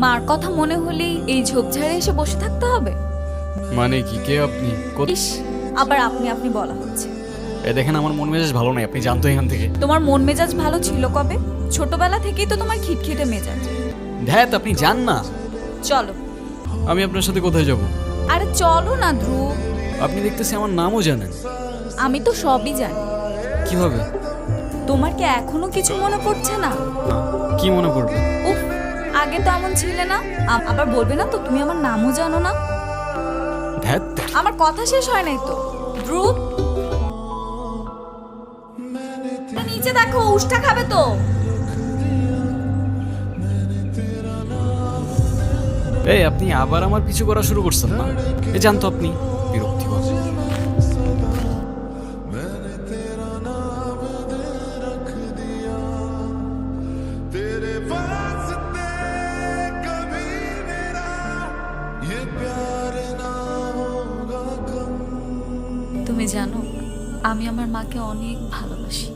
মার কথা মনে হলেই এই ঝোপঝাড়ে এসে বসে থাকতে হবে? মানে কি, কে আপনি? ইস, আবার আপনি আপনি বলা হচ্ছে। দেখেন, আমার মন মেজাজ ভালো নাই, আপনি জানতো এখান থেকে। তোমার মন মেজাজ ভালো ছিল কবে? ছোটবেলা থেকেই তো তোমার খিটখিটে মেজাজ। ধ্যাত, আপনি যান না। চলো। আমি আপনার সাথে কোথায় যাব? আরে চলো না ধ্রুব। আপনি দেখতেছি আমার নামও জানেন। আমি তো সবই জানি। কিভাবে? তোমার কি এখনো কিছু মনে পড়ছে না? কি মনে পড়বে? উফ, আগে তো এমন ছিলে না। আবার বলবে না তো তুমি আমার নামও জানো না। ধ্যাত, আমার কথা শেষ হয় নাই তো। ধ্রুব, নিচে দেখো, উষ্টা খাবে তো। এই আপনি আবার আমার পিছু করা শুরু করছেন না? জানতো আপনি বিরক্তিকর। তুমি জানো, আমি আমার মাকে অনেক ভালোবাসি।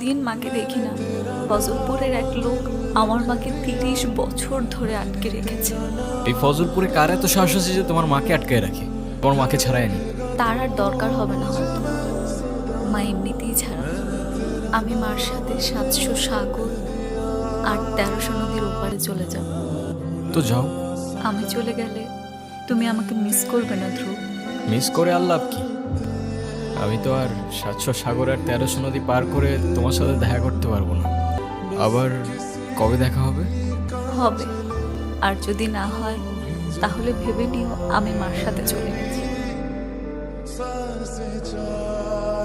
দিন মাকে দেখি না। ফজলপুরের এক লোক আমার মাকে 30 বছর ধরে আটকে রেখেছে। এই ফজলপুরে কার এত সাহস আছে যে তোমার মাকে আটকায় রাখে? তোমার মাকে ছাড়াই নি। তার আর দরকার হবে না হয়তো। মা এমনিতেই ছাড়া। আমি মার সাথে 700 সাগর আর 1300 নদীর ওপারে চলে যাব। তো যাও। আমি চলে গেলে তুমি আমাকে মিস করবে না ধ্রুব? মিস করে আর লাভ কি? আমি তো আর 700 সাগর আর 1300 নদী পার করে তোমার সাথে দেখা করতে পারবো না। আবার কবে দেখা হবে? হবে। আর যদি না হয় তাহলে ভেবে নিও আমি মার সাথে চলে গেছি।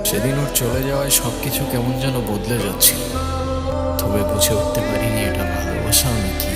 সেদিন ওর চলে যাওয়ায় সবকিছু কেমন যেন বদলে যাচ্ছিল, তবে বুঝে উঠতে পারিনি এটা ভালোবাসা নাকি